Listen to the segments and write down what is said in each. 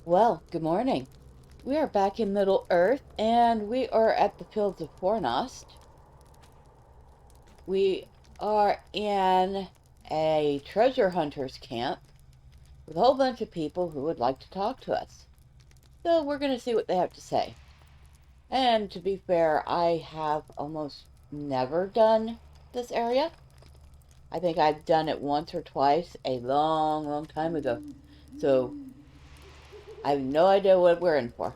Well, good morning. We are back in Middle Earth, and we are at the Fields of Fornost. We are in a treasure hunter's camp with a whole bunch of people who would like to talk to us. So we're going to see what they have to say. And to be fair, I have almost never done this area. I think I've done it once or twice a long, long time ago. So I have no idea what we're in for.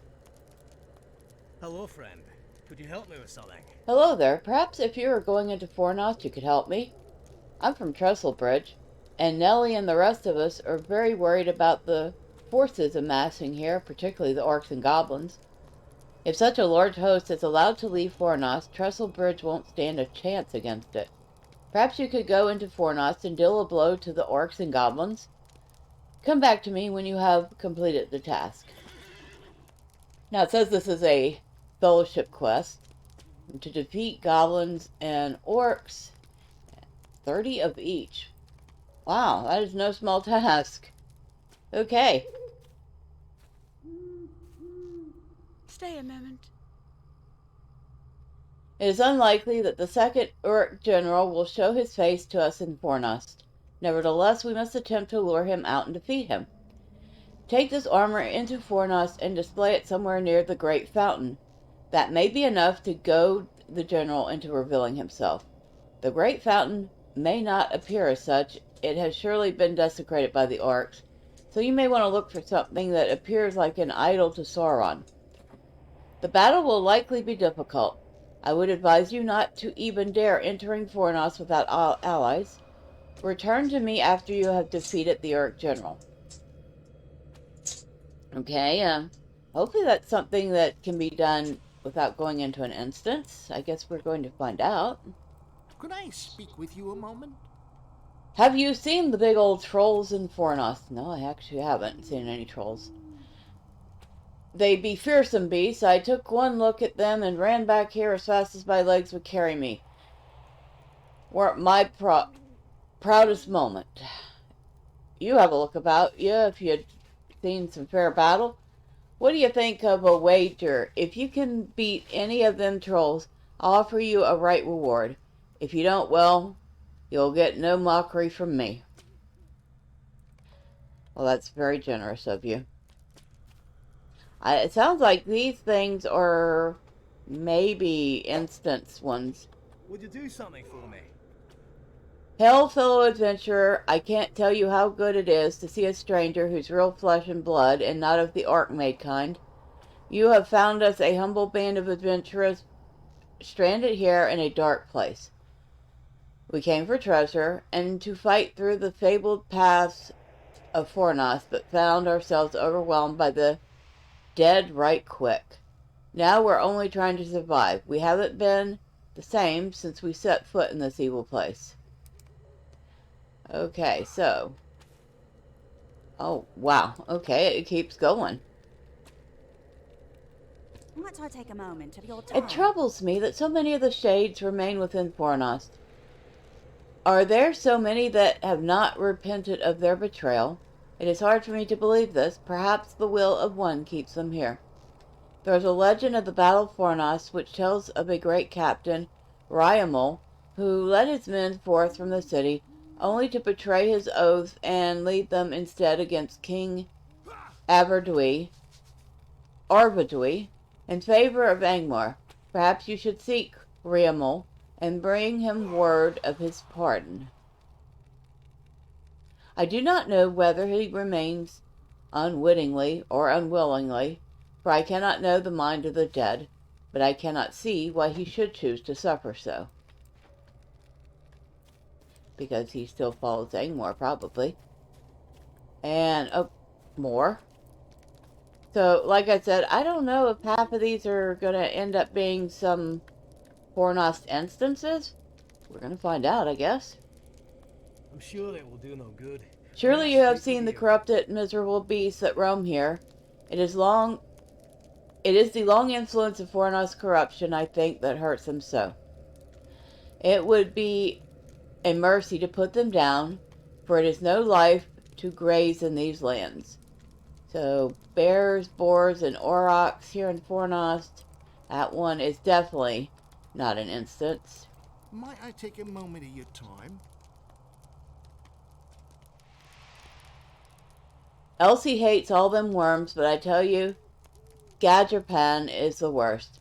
Hello, friend. Could you help me with something? Hello there. Perhaps if you are going into Fornost, you could help me. I'm from Trestlebridge, and Nellie and the rest of us are very worried about the forces amassing here, particularly the orcs and goblins. If such a large host is allowed to leave Fornost, Trestlebridge won't stand a chance against it. Perhaps you could go into Fornost and deal a blow to the orcs and goblins. Come back to me when you have completed the task. Now it says this is a fellowship quest to defeat goblins and orcs, 30 of each. Wow, that is no small task. Okay. Stay a moment. It is unlikely that the second Uruk general will show his face to us in Fornost. Nevertheless, we must attempt to lure him out and defeat him. Take this armor into Fornost and display it somewhere near the Great Fountain. That may be enough to goad the general into revealing himself. The Great Fountain may not appear as such. It has surely been desecrated by the orcs, so you may want to look for something that appears like an idol to Sauron. The battle will likely be difficult. I would advise you not to even dare entering Fornos without allies. Return to me after you have defeated the Uruk general. Okay, hopefully that's something that can be done without going into an instance. I guess we're going to find out. Could I speak with you a moment? Have you seen the big old trolls in Fornos? No, I actually haven't seen any trolls. They be fearsome beasts. I took one look at them and ran back here as fast as my legs would carry me. Weren't my proudest moment. You have a look about you if you'd seen some fair battle. What do you think of a wager? If you can beat any of them trolls, I'll offer you a right reward. If you don't, well, you'll get no mockery from me. Well, that's very generous of you. It sounds like these things are maybe instance ones. Would you do something for me? Hail, fellow adventurer, I can't tell you how good it is to see a stranger who's real flesh and blood and not of the orc-maid kind. You have found us a humble band of adventurers stranded here in a dark place. We came for treasure and to fight through the fabled paths of Fornos, but found ourselves overwhelmed by the dead right quick. Now we're only trying to survive. We haven't been the same since we set foot in this evil place. Okay, so. Oh, wow. Okay, it keeps going. Might I take a moment of your time? It troubles me that so many of the shades remain within Fornost. Are there so many that have not repented of their betrayal? It is hard for me to believe this. Perhaps the will of one keeps them here. There is a legend of the Battle of Fornos which tells of a great captain, Riamul, who led his men forth from the city, only to betray his oath and lead them instead against King Arvedui, in favor of Angmar. Perhaps you should seek Riamul and bring him word of his pardon. I do not know whether he remains unwittingly or unwillingly, for I cannot know the mind of the dead, but I cannot see why he should choose to suffer so. Because he still follows Angmar, probably. And, oh, more. So, like I said, I don't know if half of these are going to end up being some Fornost instances. We're going to find out, I guess. I'm sure it will do no good. Surely you have seen the corrupted, miserable beasts that roam here. It is the long influence of Fornost corruption, I think, that hurts them so. It would be a mercy to put them down, for it is no life to graze in these lands. So, bears, boars, and aurochs here in Fornost. That one is definitely not an instance. Might I take a moment of your time? Elsie hates all them worms, but I tell you, Gadgerpan is the worst.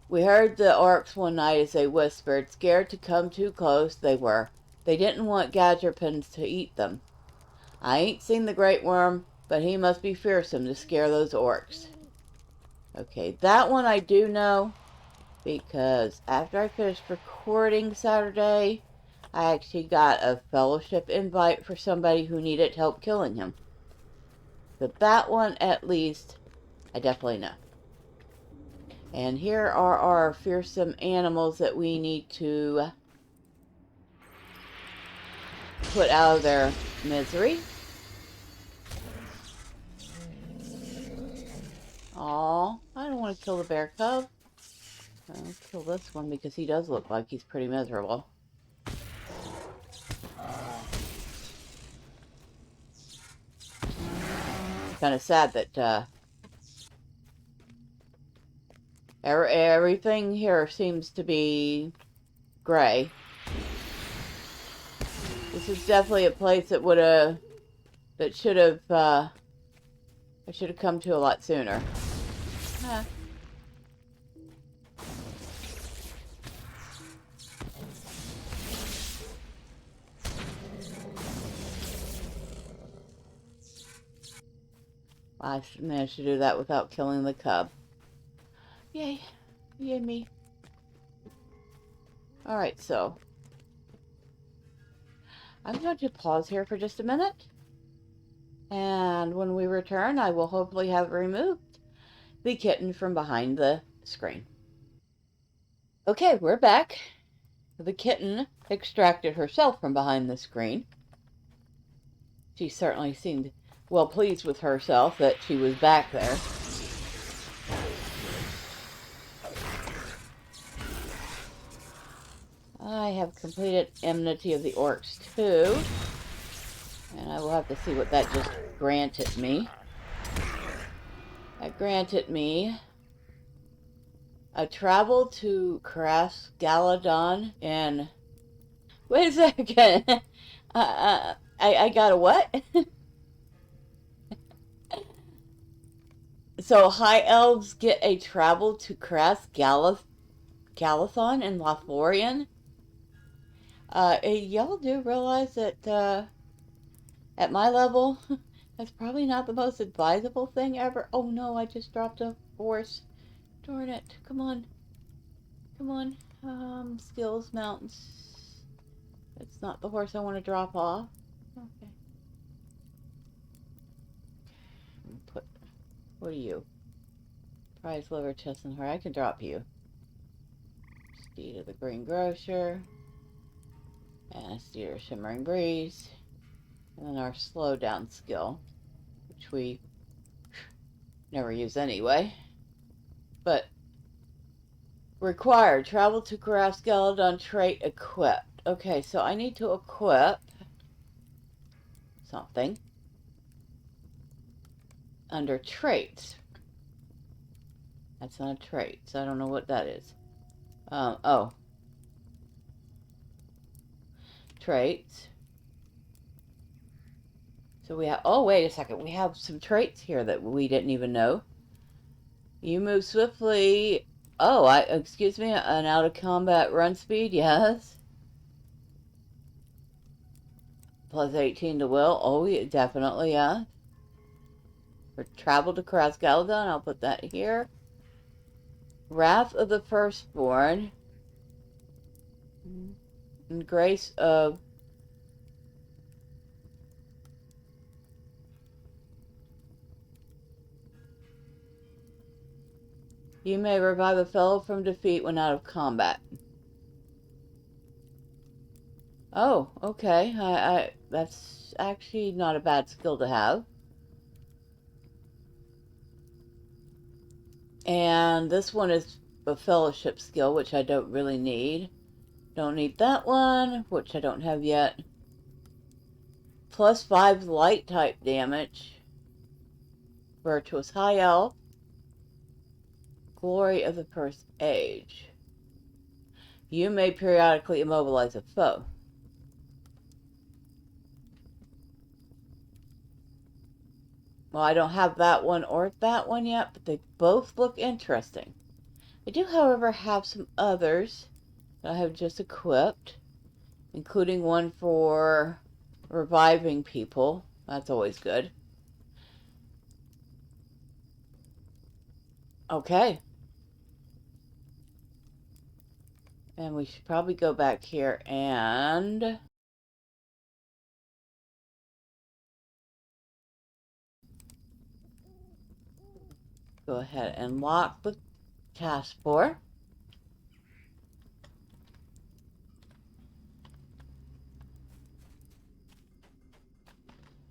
We heard the orcs one night as they whispered, scared to come too close they were. They didn't want Gadgerpans to eat them. I ain't seen the Great Worm, but he must be fearsome to scare those orcs. Okay, that one I do know, because after I finished recording Saturday, I actually got a fellowship invite for somebody who needed help killing him. But that one, at least, I definitely know. And here are our fearsome animals that we need to put out of their misery. Aw, I don't want to kill the bear cub. I'll kill this one because he does look like he's pretty miserable. Kind of sad that everything here seems to be gray. This is definitely a place that should have, I should have come to a lot sooner. Ah. I managed to do that without killing the cub. Yay. Yay me. Alright, so I'm going to pause here for just a minute. And when we return, I will hopefully have removed the kitten from behind the screen. Okay, we're back. The kitten extracted herself from behind the screen. She certainly seemed well pleased with herself that she was back there. I have completed Enmity of the Orcs 2. And I will have to see what that just granted me. That granted me a travel to Cras Galadon in... Wait a second! I got a what? So High Elves get a travel to Cras Galathon in Lothlorien? Y'all do realize that, at my level, that's probably not the most advisable thing ever. Oh no, I just dropped a horse. Darn it. Come on. Come on. Skills mountains. It's not the horse I want to drop off. Okay. What are you? Prize liver, chestnut heart. I can drop you. Steed of the Green Grocer. And a Steed of Shimmering Breeze. And then our slow down skill, which we never use anyway. But required, travel to Cras Galadon trait equipped. Okay, so I need to equip something under traits. That's not a trait, so I don't know what that is. Oh. Traits. So we have, oh wait a second, we have some traits here that we didn't even know. You move swiftly, oh, excuse me, an out of combat run speed, yes. Plus 18 to will, oh yeah, definitely, yeah. For travel to Cras Galadon, I'll put that here. Wrath of the Firstborn. And Grace of... You may revive a fellow from defeat when out of combat. Oh, okay. That's actually not a bad skill to have. And this one is a fellowship skill, which I don't really need. Don't need that one, which I don't have yet. Plus 5 light type damage. Virtuous High Elf. Glory of the First Age. You may periodically immobilize a foe. Well, I don't have that one or that one yet, but they both look interesting. I do, however, have some others that I have just equipped, including one for reviving people. That's always good. Okay. And we should probably go back here and... go ahead and lock the taskbar.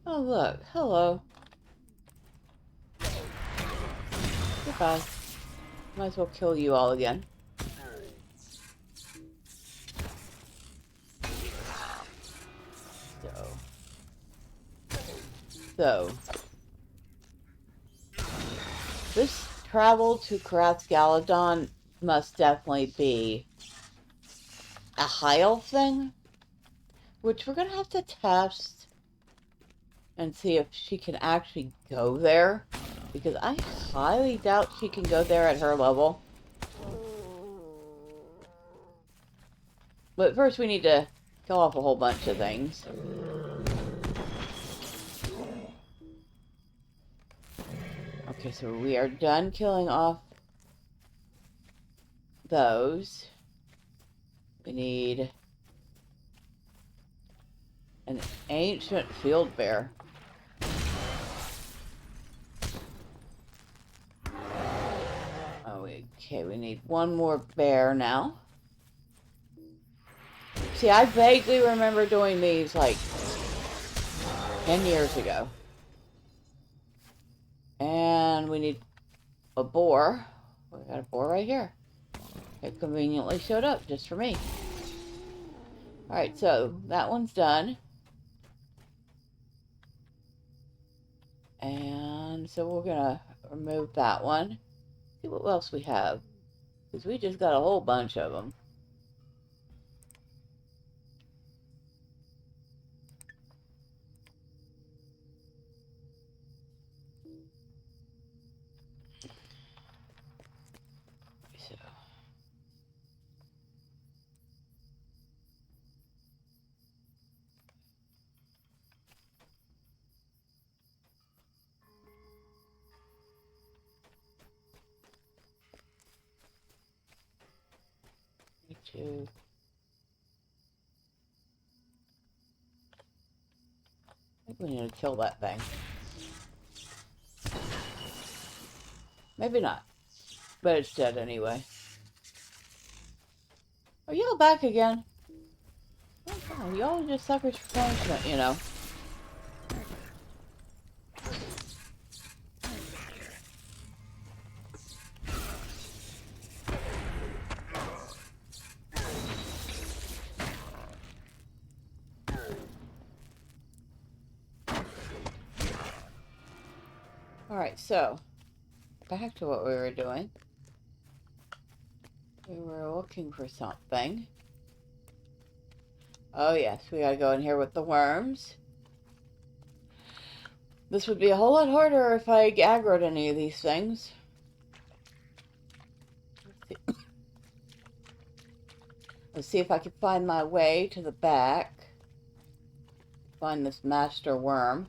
Oh, look. Hello. Goodbye. Might as well kill you all again. So. This travel to Karath Galadon must definitely be a high elf thing, which we're gonna have to test and see if she can actually go there, because I highly doubt she can go there at her level. But first we need to kill off a whole bunch of things. Okay, so we are done killing off those. We need an ancient field bear. Oh, okay, we need one more bear now. See, I vaguely remember doing these like 10 years ago. And we need a boar. We got a boar right here. It conveniently showed up just for me. Alright, so that one's done. And so we're gonna remove that one. See what else we have. Because we just got a whole bunch of them. So. Two. I think we need to kill that thing. Maybe not. But it's dead anyway. Are y'all back again? Oh, y'all just suckers for punishment, you know. Alright, so back to what we were doing. We were looking for something. Oh yes, we gotta go in here with the worms. This would be a whole lot harder if I aggroed any of these things. Let's see if I can find my way to the back. Find this master worm.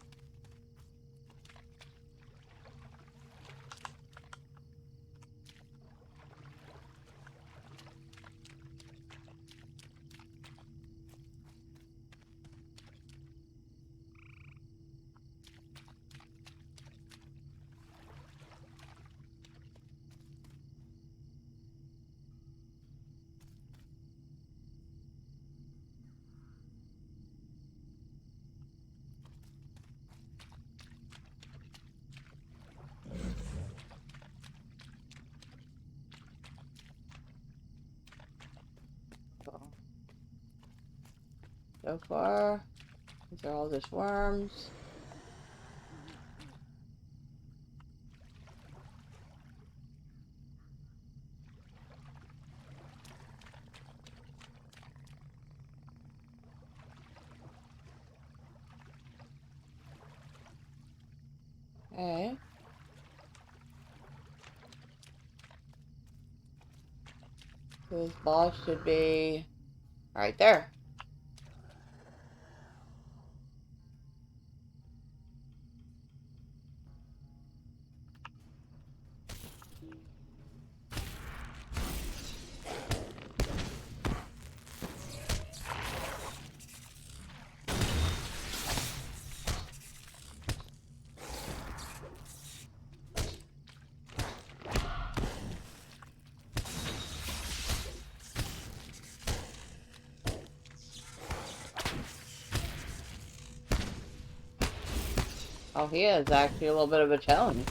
So far, these are all just worms. Okay. So this boss should be right there. Oh, he is actually a little bit of a challenge.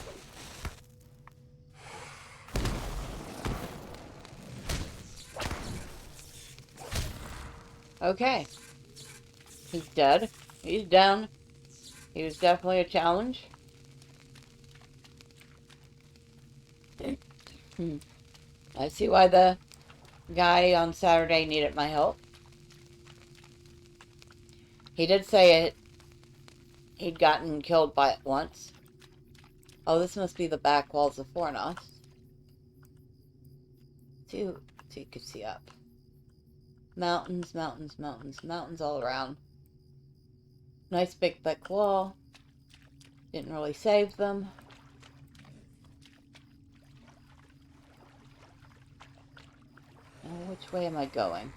Okay. He's dead. He's down. He was definitely a challenge. I see why the guy on Saturday needed my help. He did say it. He'd gotten killed by it once. Oh, this must be the back walls of Fornos. So you could see up. Mountains, mountains, mountains, mountains all around. Nice big thick wall. Didn't really save them. Now, which way am I going?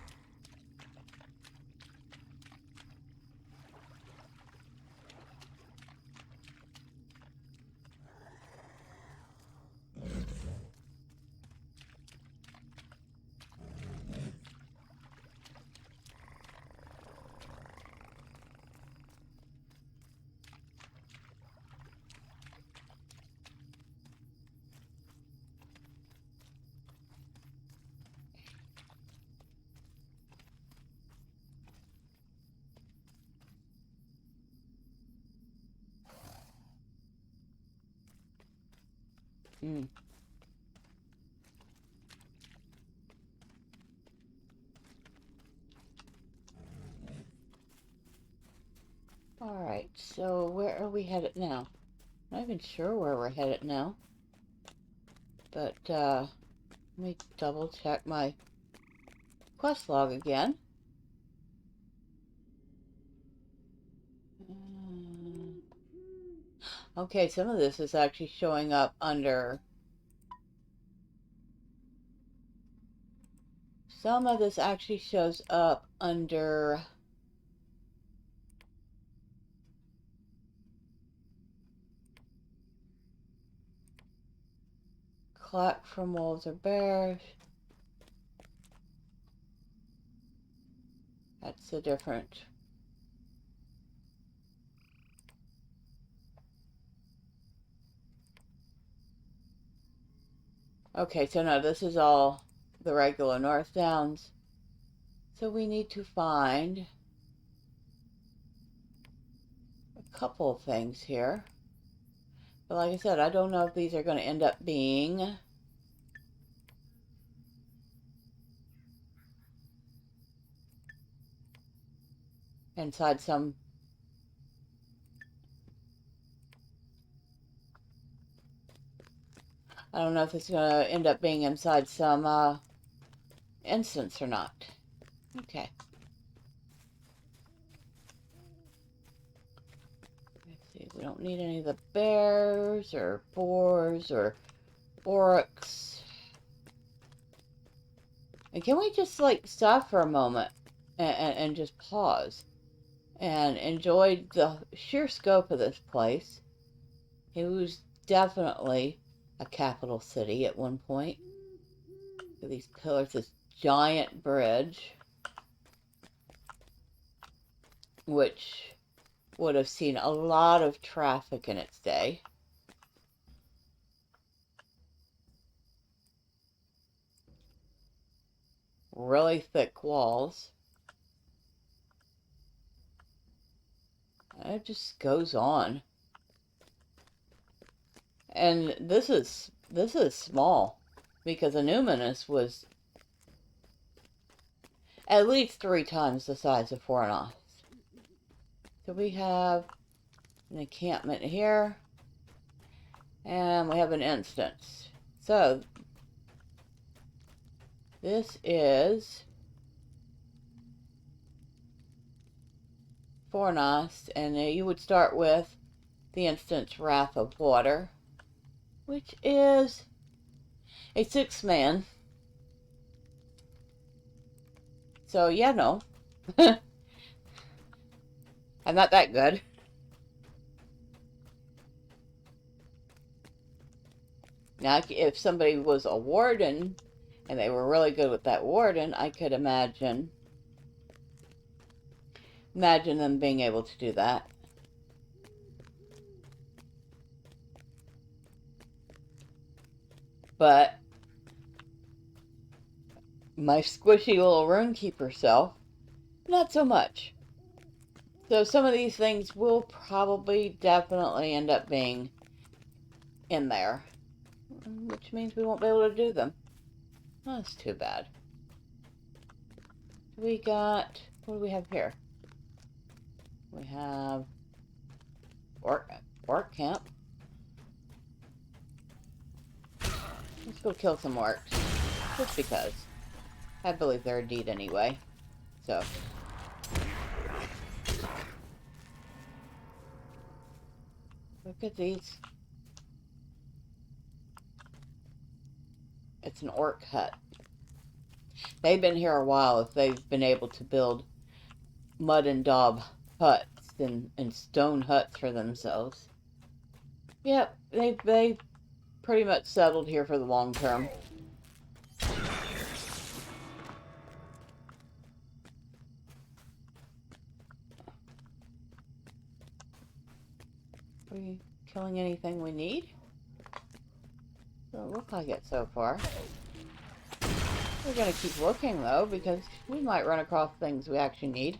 Alright, so where are we headed now? I'm not even sure where we're headed now. But, let me double check my quest log again. Okay, some of this is actually showing up under... Some of this actually shows up under... Collect from wolves or bears. That's a different... Okay, so no, this is all the regular North Downs. So we need to find a couple of things here. But like I said, I don't know if these are going to end up being inside some... I don't know if it's going to end up being inside some instance or not. Okay. Let's see. We don't need any of the bears or boars or oryx. And can we just like stop for a moment and just pause and enjoy the sheer scope of this place? It was definitely a capital city at one point. These pillars, this giant bridge, which would have seen a lot of traffic in its day. Really thick walls. And it just goes on. And this is small, because Anuminus was at least 3 times the size of Fornos. So we have an encampment here. And we have an instance. So, this is Fornost, and you would start with the instance Wrath of Water, which is a 6-man. So, yeah, no. I'm not that good. Now, if somebody was a warden, and they were really good with that warden, I could imagine them being able to do that. But my squishy little runekeeper self, not so much. So some of these things will probably definitely end up being in there, which means we won't be able to do them. Oh, that's too bad. We got, what do we have here? We have orc camp. Let's go kill some orcs, just because. I believe they're a deed anyway, so. Look at these. It's an orc hut. They've been here a while if they've been able to build mud and daub huts and stone huts for themselves. Yep, they've pretty much settled here for the long term. Are we killing anything we need? Doesn't look like it so far. We're gonna keep looking though, because we might run across things we actually need.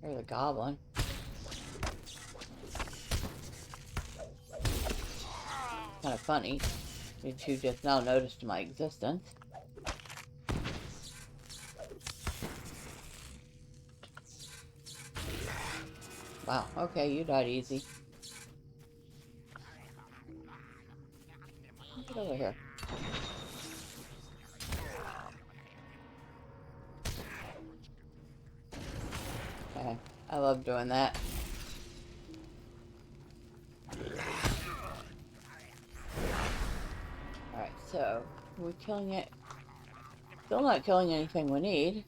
There's a goblin. Kind of funny. Did you just now notice my existence? Wow, okay, you died easy. Get over here. Okay, I love doing that. Alright, so, we're killing it. Still not killing anything we need.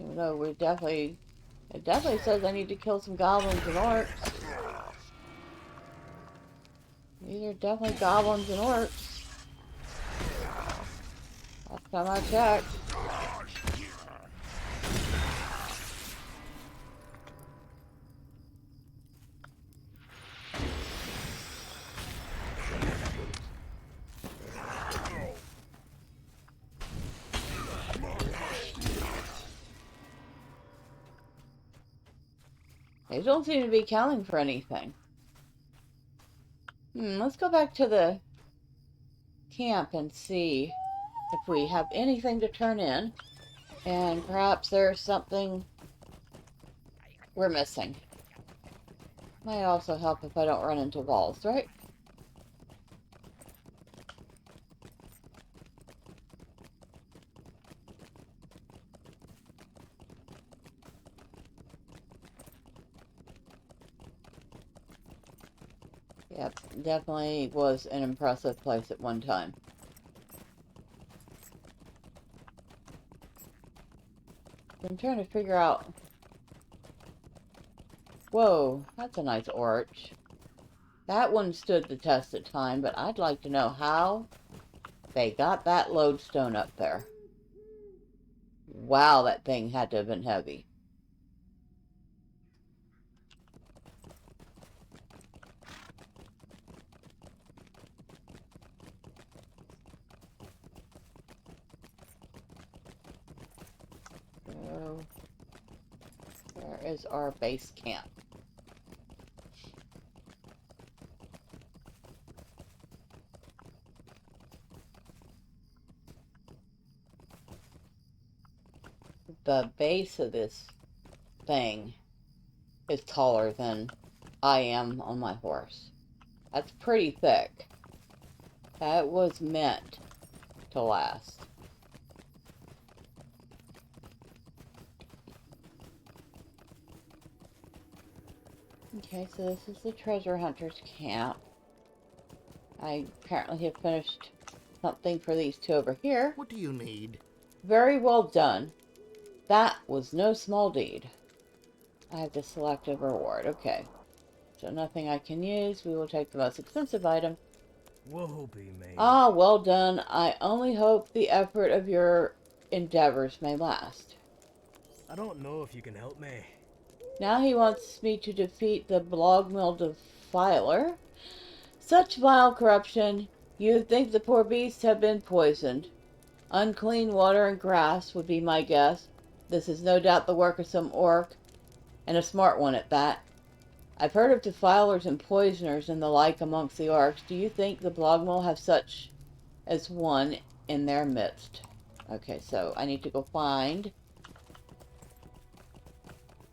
Even though we definitely... It definitely says I need to kill some goblins and orcs. These are definitely goblins and orcs. Last time I checked. They don't seem to be counting for anything. Let's go back to the camp and see if we have anything to turn in. And perhaps there's something we're missing. Might also help if I don't run into walls, right? Yep, definitely was an impressive place at one time. I'm trying to figure out... Whoa, that's a nice arch. That one stood the test of time, but I'd like to know how they got that lodestone up there. Wow, that thing had to have been heavy. So, where is our base camp? the base of this thing is taller than I am on my horse. That's pretty thick. That was meant to last. Okay, so this is the treasure hunter's camp. I apparently have finished something for these two over here. What do you need? Very well done. That was no small deed. I have to select a reward. Okay. So nothing I can use. We will take the most expensive item. Woe be me. Ah, well done. I only hope the effort of your endeavors may last. I don't know if you can help me. Now he wants me to defeat the Blogmill Defiler. Such vile corruption. You'd think the poor beasts have been poisoned. Unclean water and grass would be my guess. This is no doubt the work of some orc, and a smart one at that. I've heard of defilers and poisoners and the like amongst the orcs. Do you think the Blogmill have such as one in their midst? Okay, so I need to go find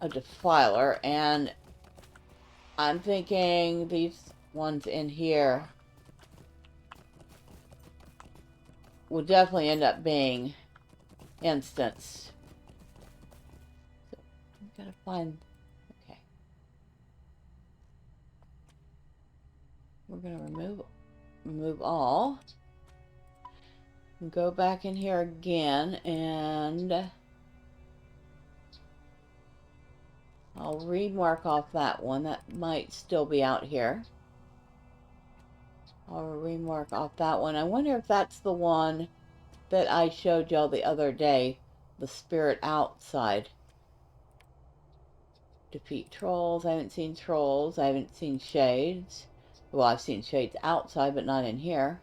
a defiler, and I'm thinking these ones in here will definitely end up being instants. So I've got to find. Okay, we're gonna remove all, and go back in here again, and I'll remark off that one. That might still be out here. I'll remark off that one. I wonder if that's the one that I showed y'all the other day. The spirit outside. Defeat trolls. I haven't seen trolls. I haven't seen shades. Well, I've seen shades outside, but not in here.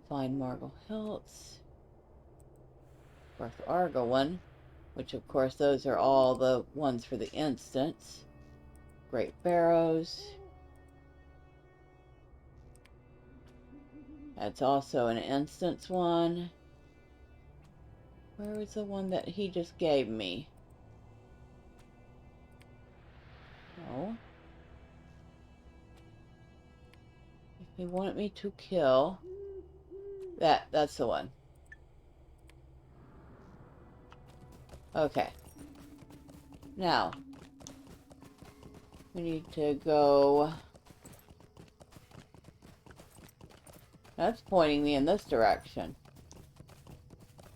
Find Margle Hilts. Worth Argo one. Which, of course, those are all the ones for the instance. Great Barrows. That's also an instance one. Where was the one that he just gave me? Oh. If he wanted me to kill... That's the one. Okay. Now, we need to go... That's pointing me in this direction.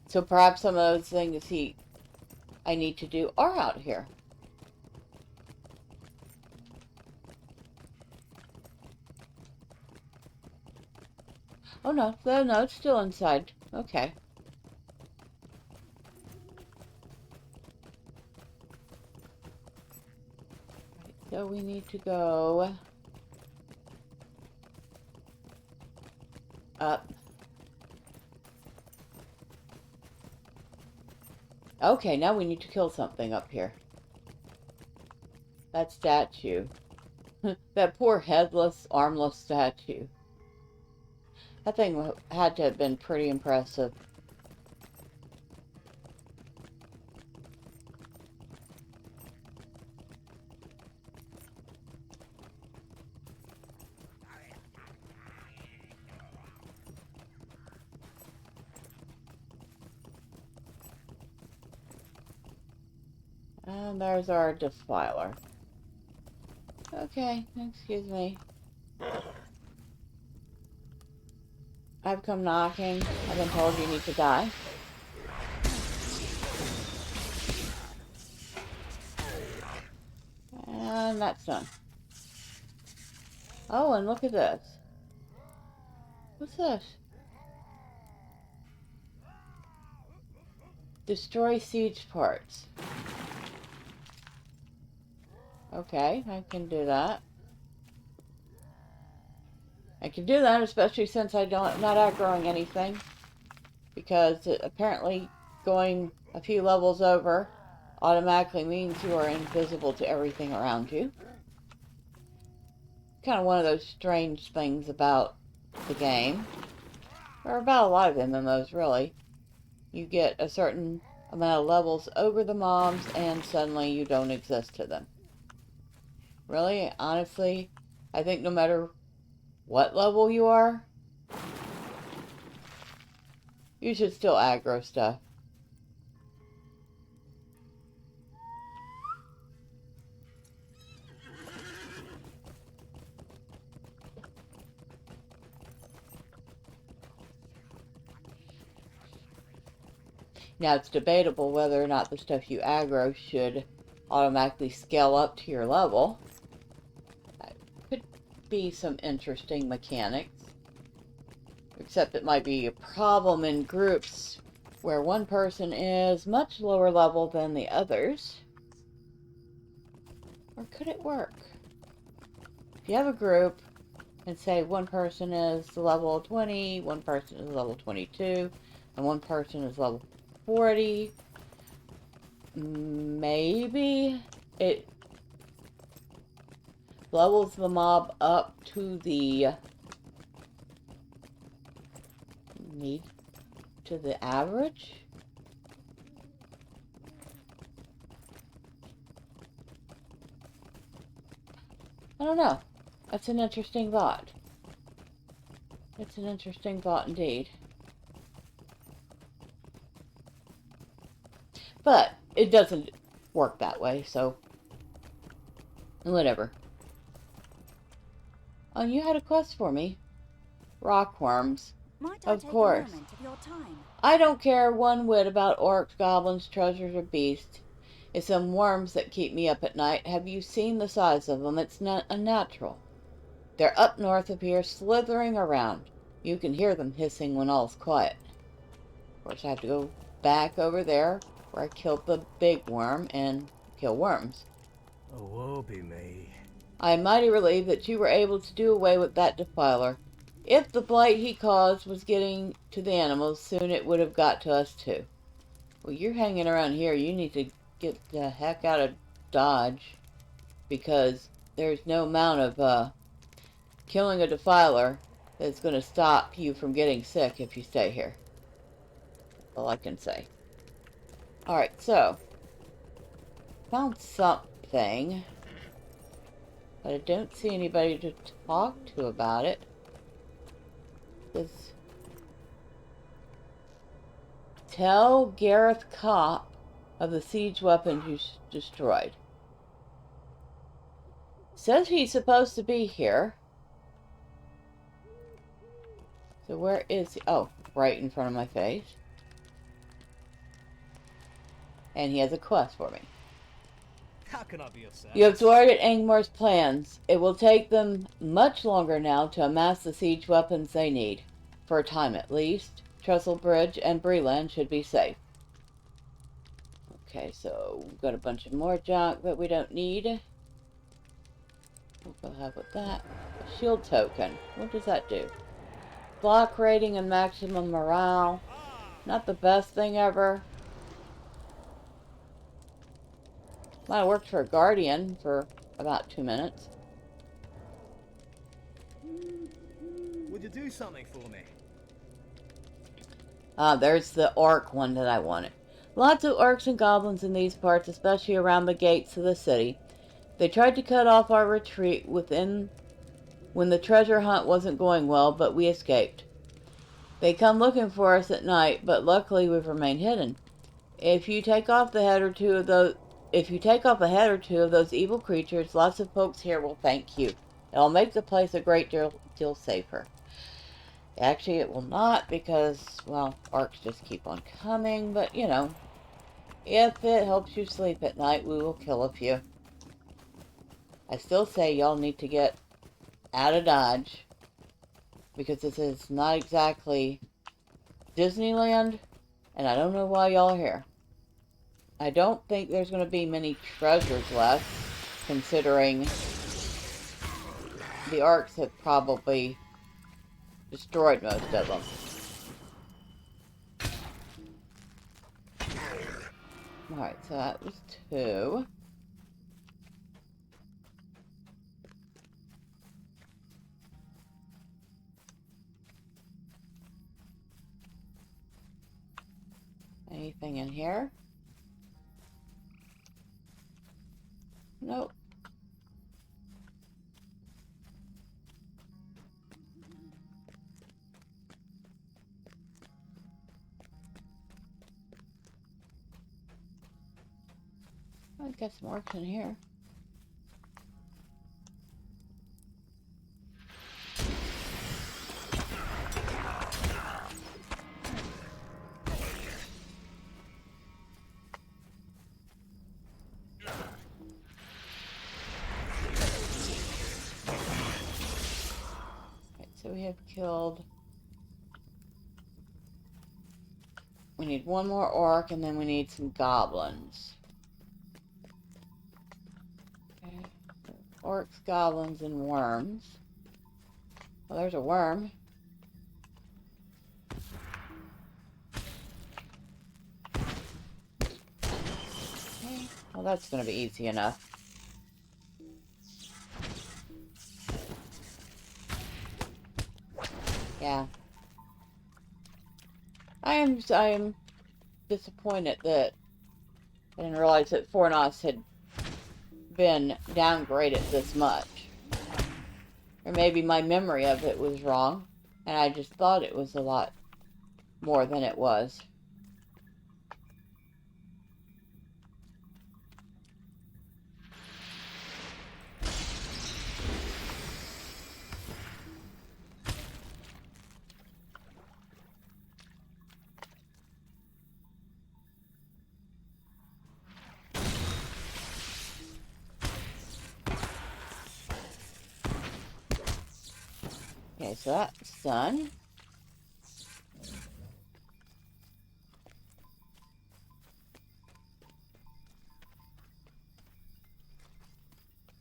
So perhaps some of those things I need to do are out here. Oh no, no, it's still inside. Okay. So we need to go up. Okay, now we need to kill something up here. That statue. That poor headless, armless statue. That thing had to have been pretty impressive. And there's our defiler. Okay, excuse me. I've come knocking. I've been told you need to die. And that's done. Oh, and look at this. What's this? Destroy siege parts. Okay, I can do that. I can do that, especially since I'm not outgrowing anything. Because apparently going a few levels over automatically means you are invisible to everything around you. Kind of one of those strange things about the game. Or about a lot of MMOs, really. You get a certain amount of levels over the mobs and suddenly you don't exist to them. Really, honestly, I think no matter what level you are, you should still aggro stuff. Now, it's debatable whether or not the stuff you aggro should automatically scale up to your level. That could be some interesting mechanics. Except it might be a problem in groups where one person is much lower level than the others. Or could it work? If you have a group and say one person is level 20, one person is level 22, and one person is level 40, maybe it levels the mob up to the average. I don't know. That's an interesting thought. It's an interesting thought indeed. But it doesn't work that way, so whatever. Oh, you had a quest for me. Rockworms. Might I Of take course. a moment of your time? I don't care one whit about orcs, goblins, treasures, or beasts. It's them worms that keep me up at night. Have you seen the size of them? It's not unnatural. They're up north of here, slithering around. You can hear them hissing when all's quiet. Of course, I have to go back over there where I killed the big worm and kill worms. Oh, woe be me. I am mighty relieved that you were able to do away with that defiler. If the blight he caused was getting to the animals, soon it would have got to us too. Well, you're hanging around here. You need to get the heck out of Dodge, because there's no amount of killing a defiler that's going to stop you from getting sick if you stay here. That's all I can say. Alright, so found something, but I don't see anybody to talk to about it. This tell Gareth Kopp of the siege weapons you destroyed. Says he's supposed to be here. So where is he? Oh, right in front of my face. And he has a quest for me. How can I be of service? You have thwarted Angmar's plans. It will take them much longer now to amass the siege weapons they need. For a time at least. Trestle Bridge and Breland should be safe. Okay, so we've got a bunch of more junk that we don't need. We'll go ahead with that. A shield token. What does that do? Block rating and maximum morale. Not the best thing ever. Might have worked for a guardian for about 2 minutes. Would you do something for me? Ah, there's the orc one that I wanted. Lots of orcs and goblins in these parts, especially around the gates of the city. They tried to cut off our retreat when the treasure hunt wasn't going well, but we escaped. They come looking for us at night, but luckily we've remained hidden. If you take off a head or two of those evil creatures, lots of folks here will thank you. It'll make the place a great deal safer. Actually, it will not, because, well, orcs just keep on coming, but, you know, if it helps you sleep at night, we will kill a few. I still say y'all need to get out of Dodge, because this is not exactly Disneyland, and I don't know why y'all are here. I don't think there's going to be many treasures left, considering the orcs have probably destroyed most of them. Alright, so that was 2. anything in here? Nope. I've got some orcs in here. So we have killed... We need one more orc, and then we need some goblins. Okay. Orcs, goblins, and worms. Well, there's a worm. Okay. Well, that's going to be easy enough. Yeah. I am disappointed that I didn't realize that Fornos had been downgraded this much. Or maybe my memory of it was wrong, and I just thought it was a lot more than it was. Okay, so that's done.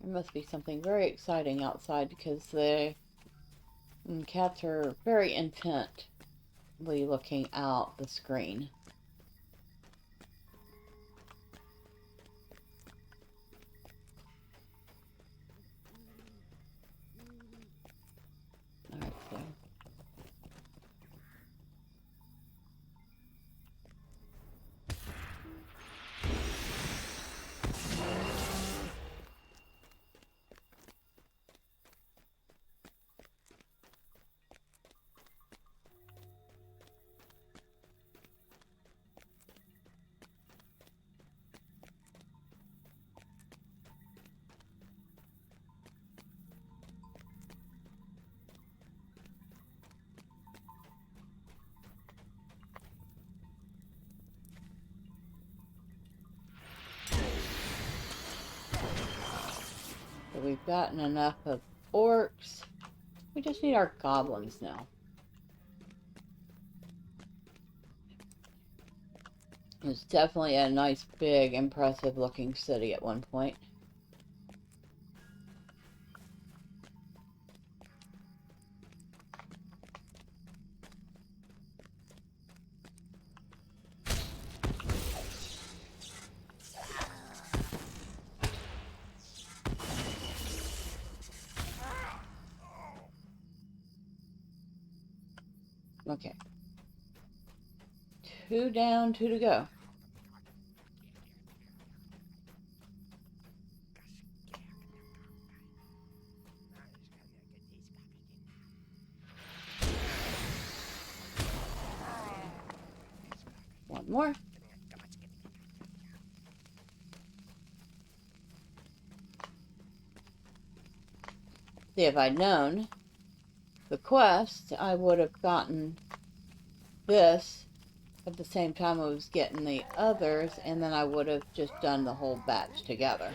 There must be something very exciting outside because the cats are very intently looking out the screen. Alright, so we've gotten enough of orcs. We just need our goblins now. It was definitely a nice, big, impressive looking city at one point. Okay. 2 down, 2 to go. One more. See, if I'd known the quest, I would have gotten this at the same time I was getting the others, and then I would have just done the whole batch together.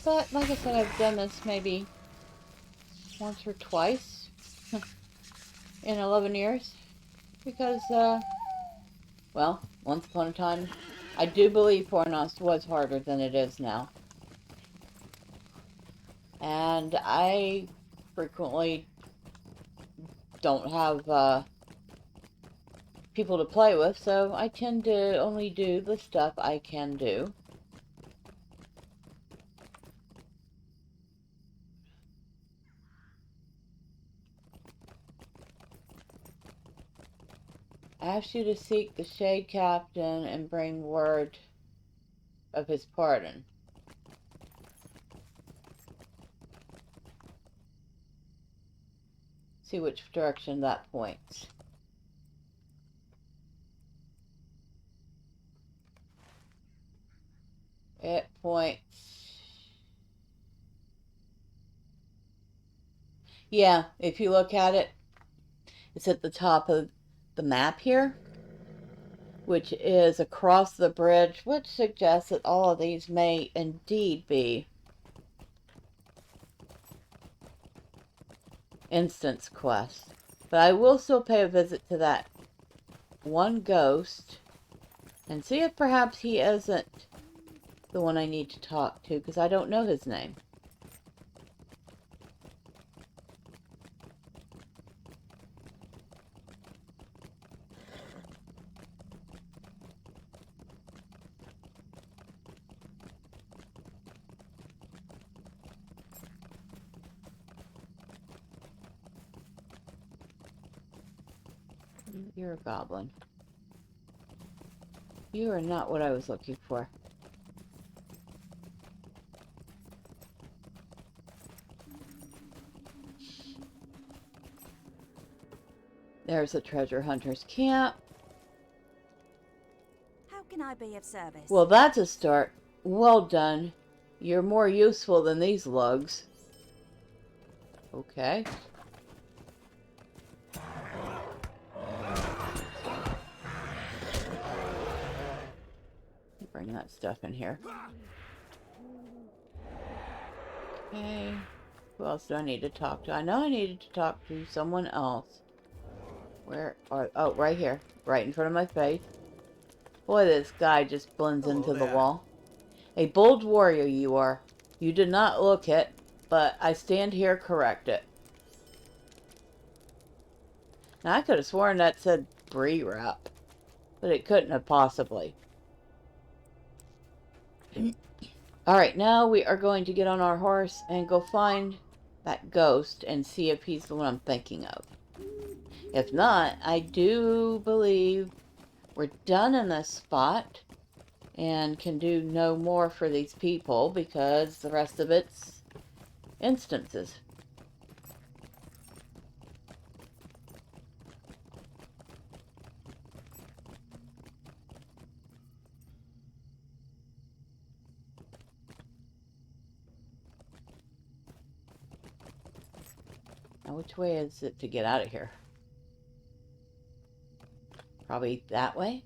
But, like I said, I've done this maybe once or twice in 11 years. Because, well, once upon a time, I do believe Fornos was harder than it is now. And I frequently don't have people to play with, so I tend to only do the stuff I can do. Ask you to seek the Shade Captain and bring word of his pardon. See which direction that points. It points... Yeah, if you look at it, it's at the top of the map here, which is across the bridge, which suggests that all of these may indeed be instance quests. But I will still pay a visit to that one ghost and see if perhaps he isn't the one I need to talk to, because I don't know his name. You're a goblin. You are not what I was looking for. There's a treasure hunter's camp. How can I be of service? Well, that's a start. Well done. You're more useful than these lugs. Okay. Bring that stuff in here. Okay. Who else do I need to talk to? I know I needed to talk to someone else. Where are... Oh, right here. Right in front of my face. Boy, this guy just blends into the wall. A bold warrior you are. You did not look it, but I stand here corrected. Now, I could have sworn that said Bree Rap, but it couldn't have possibly. Alright, now we are going to get on our horse and go find that ghost and see if he's the one I'm thinking of. If not, I do believe we're done in this spot and can do no more for these people because the rest of it's instances. Now, which way is it to get out of here? Probably that way?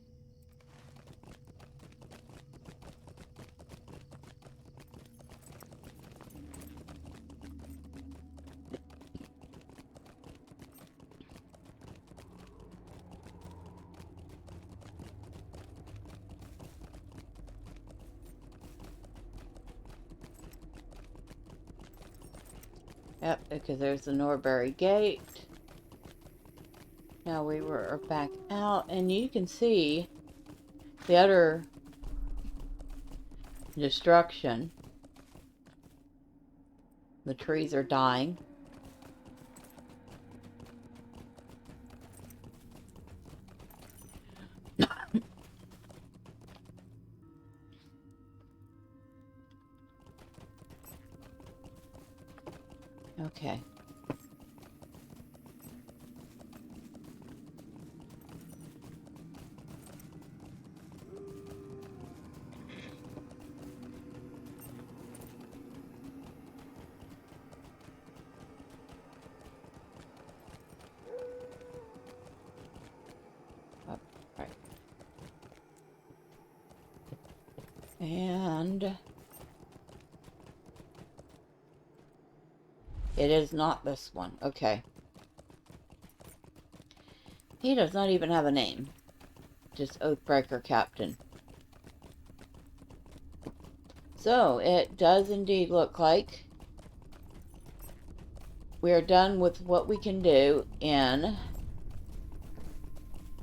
Yep, because there's the Norbury Gate. Now we were back out, and you can see the utter destruction. The trees are dying. Okay. Right. And it is not this one. Okay. He does not even have a name. Just Oathbreaker Captain. So, it does indeed look like we are done with what we can do in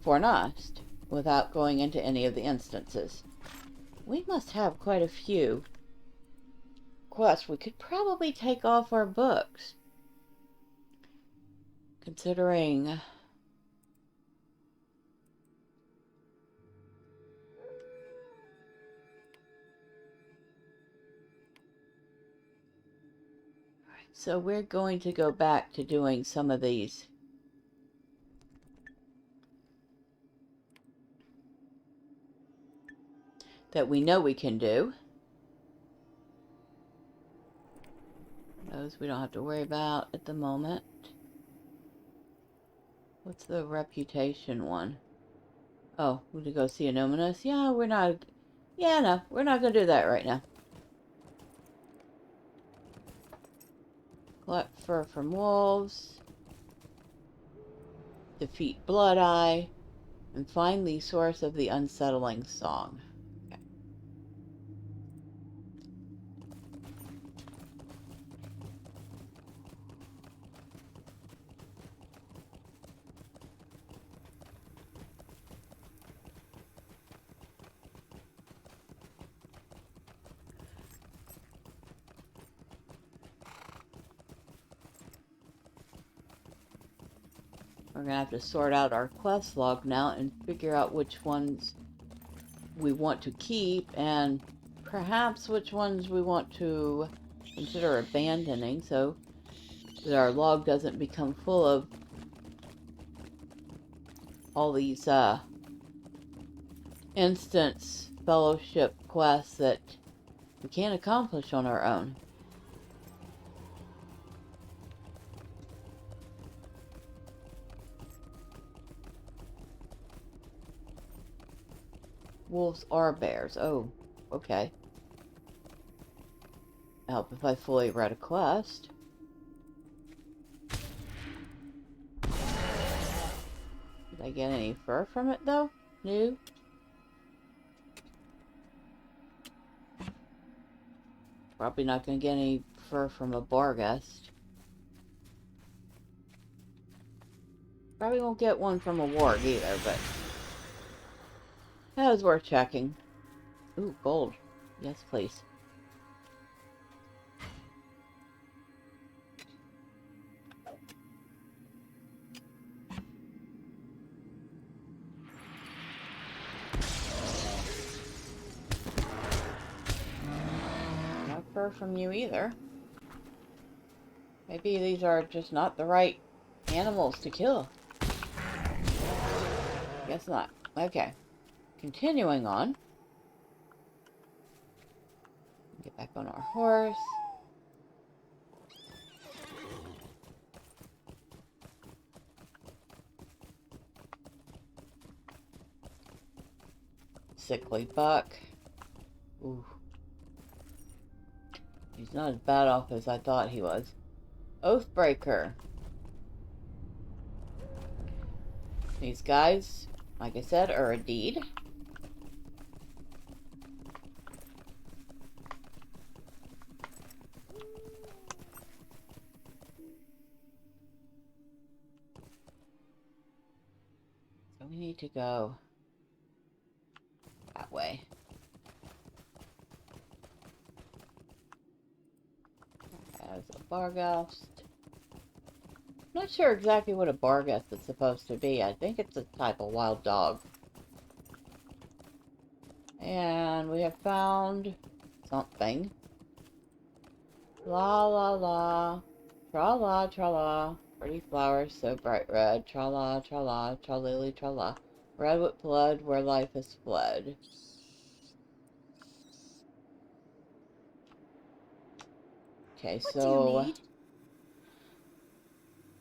Fornost without going into any of the instances. We must have quite a few quests. We could probably take off our books, considering So we're going to go back to doing some of these. That we know we can do. Those we don't have to worry about at the moment. What's the reputation one? Oh, we need to go see Anomalous? Yeah, we're not... Yeah, no, we're not going to do that right now. Collect fur from wolves. Defeat Blood Eye. And find the source of the unsettling song. Okay. We're going to have to sort out our quest log now and figure out which ones we want to keep and perhaps which ones we want to consider abandoning so that our log doesn't become full of all these instance fellowship quests that we can't accomplish on our own. Wolves are bears. Oh, okay. Help if I fully read a quest. Did I get any fur from it, though? No? Probably not going to get any fur from a Barghest. Probably won't get one from a warg either, but... that was worth checking. Ooh, gold. Yes, please. No fur from you either. Maybe these are just not the right animals to kill. Guess not. Okay. Continuing on. Get back on our horse. Sickly buck. Ooh. He's not as bad off as I thought he was. Oathbreaker. These guys, like I said, are a deed. So we need to go that way. As a Barghest. Not sure exactly what a Barghest is supposed to be. I think it's a type of wild dog. And we have found something. La la la. Tra la tra la. Pretty flowers so bright red. Tra la tra la. Tra lily tra la. Red with blood where life has fled. Okay, What so... do you need?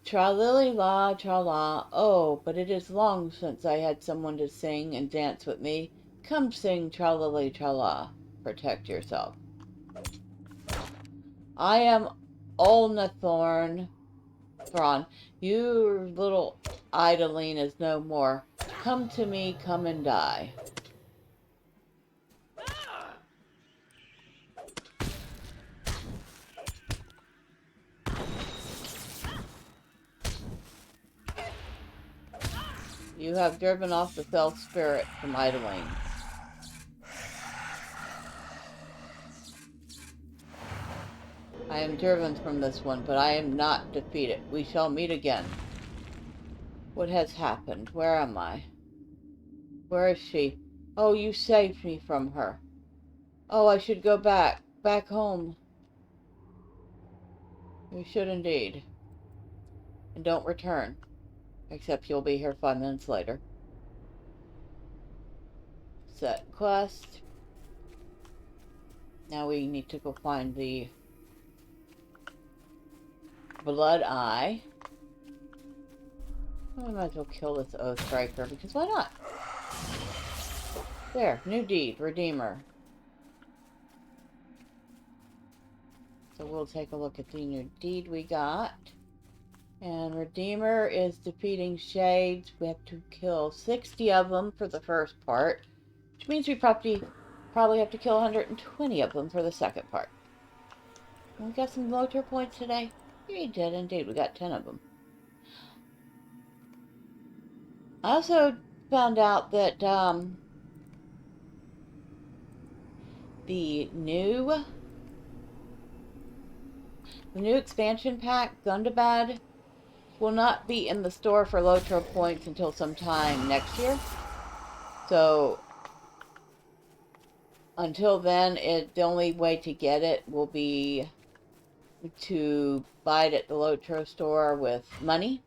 Tra-lily la, tra-la. Oh, but it is long since I had someone to sing and dance with me. Come sing tra-lily tra-la. Protect yourself. I am Olnathorn. Thrawn. Your little idling is no more. Come to me, come and die. You have driven off the self spirit from idling. I am driven from this one, but I am not defeated. We shall meet again. What has happened? Where am I? Where is she? Oh, you saved me from her. Oh, I should go back. Back home. You should indeed. And don't return. Except you'll be here 5 minutes later. Set quest. Now we need to go find the Blood Eye. I might as well kill this Oathbreaker, because why not? There, new deed, Redeemer. So we'll take a look at the new deed we got. And Redeemer is defeating shades. We have to kill 60 of them for the first part, which means we probably have to kill 120 of them for the second part. And we got some motor points today. We did indeed. We got 10 of them. I also found out that the new expansion pack, Gundabad, will not be in the store for Lotro points until sometime next year. So until then, the only way to get it will be to buy it at the Lotro store with money.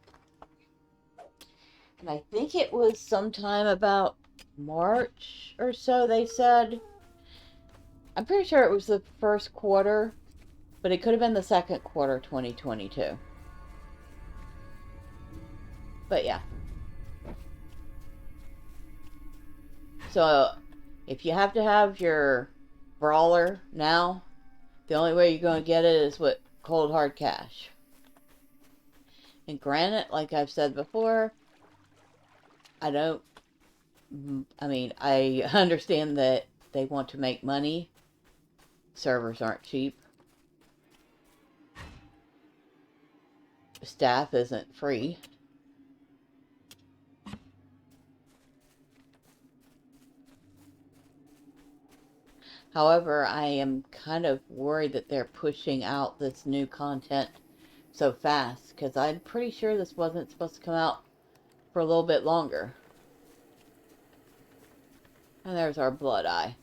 And I think it was sometime about March or so, they said. I'm pretty sure it was the first quarter, but it could have been the second quarter 2022. But yeah. So if you have to have your brawler now, the only way you're going to get it is with cold hard cash. And granted, like I've said before, I understand that they want to make money. Servers aren't cheap. Staff isn't free. However, I am kind of worried that they're pushing out this new content so fast, because I'm pretty sure this wasn't supposed to come out for a little bit longer. And there's our Blood Eye.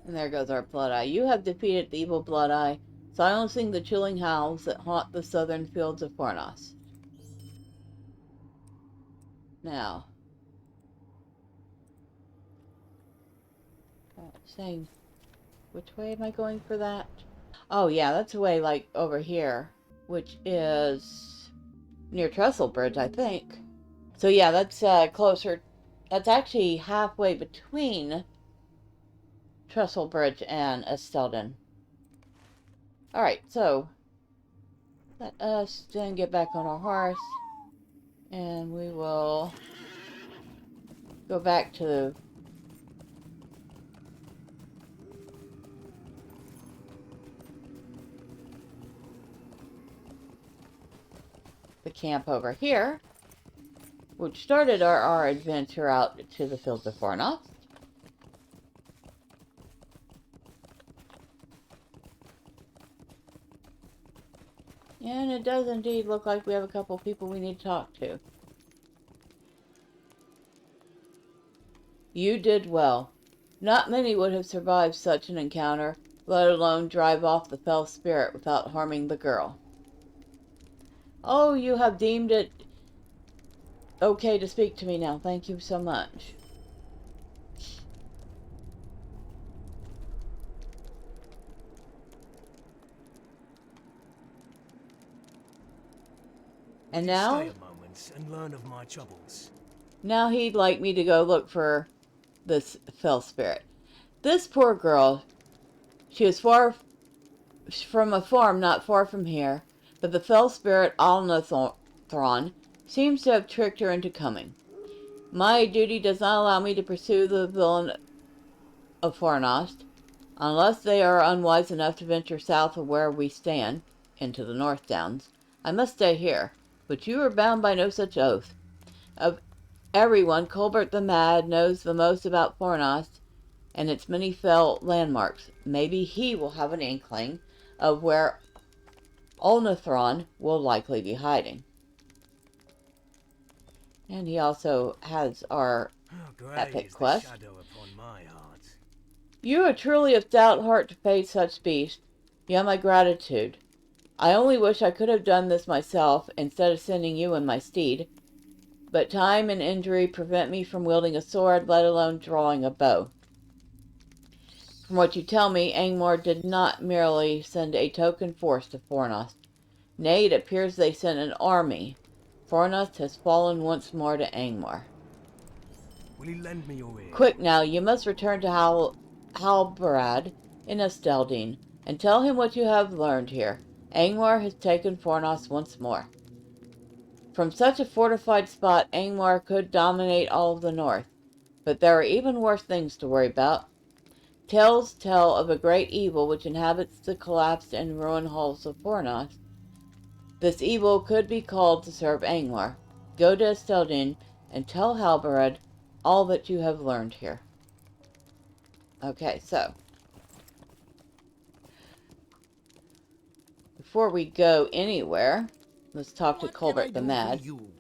And there goes our Blood Eye. You have defeated the evil Blood Eye, silencing the chilling howls that haunt the southern fields of Fornos. Now, saying, which way am I going for that? Oh yeah, that's the way, like, over here, which is near Trestle Bridge, I think. So yeah, that's closer. That's actually halfway between Trestle Bridge and Estelden. Alright, so let us then get back on our horse, and we will go back to the camp over here, which started our adventure out to the fields of Fornos. And it does indeed look like we have a couple people we need to talk to. You did well. Not many would have survived such an encounter, let alone drive off the fell spirit without harming the girl. Oh, you have deemed it okay to speak to me now. Thank you so much. And now? Stay a moment and learn of my troubles. Now he'd like me to go look for this fell spirit. This poor girl, she was far from a farm not far from here, but the fell spirit Alnathron seems to have tricked her into coming. My duty does not allow me to pursue the villain of Fornost, unless they are unwise enough to venture south of where we stand, into the North Downs. I must stay here, but you are bound by no such oath. Of everyone, Colbert the Mad knows the most about Fornost and its many fell landmarks. Maybe he will have an inkling of where Alnathron will likely be hiding. And he also has our How grey epic is the quest. shadow upon my heart. You are truly a stout heart to face such beasts. You have my gratitude. I only wish I could have done this myself, instead of sending you and my steed. But time and injury prevent me from wielding a sword, let alone drawing a bow. From what you tell me, Angmar did not merely send a token force to Fornost. Nay, it appears they sent an army. Fornost has fallen once more to Angmar. Will you lend me your ear? Quick now, you must return to Halbarad in Esteldine, and tell him what you have learned here. Angmar has taken Fornost once more. From such a fortified spot, Angmar could dominate all of the north. But there are even worse things to worry about. Tales tell of a great evil which inhabits the collapsed and ruined halls of Fornost. This evil could be called to serve Angmar. Go to Esteldin and tell Halbarad all that you have learned here. Okay, so before we go anywhere, let's talk to What can I Colbert the do Mad. for you?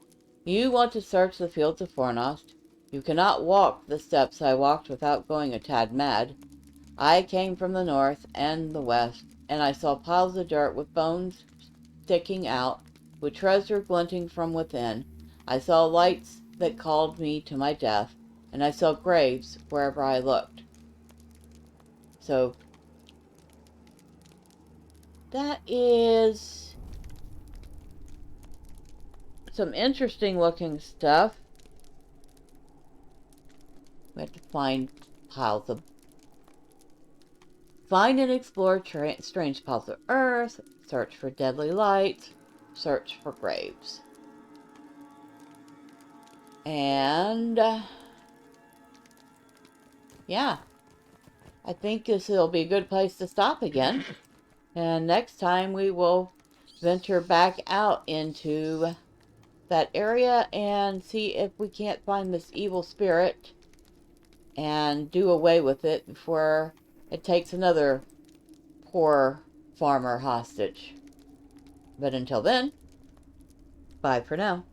You want to search the fields of Fornost. You cannot walk the steps I walked without going a tad mad. I came from the north and the west, and I saw piles of dirt with bones sticking out, with treasure glinting from within. I saw lights that called me to my death, and I saw graves wherever I looked. So, that is some interesting looking stuff. We have to find piles of... Find and explore strange piles of earth, search for deadly lights, search for graves. And, yeah. I think this will be a good place to stop again. And next time we will venture back out into that area and see if we can't find this evil spirit and do away with it before it takes another poor farmer hostage. But until then, bye for now.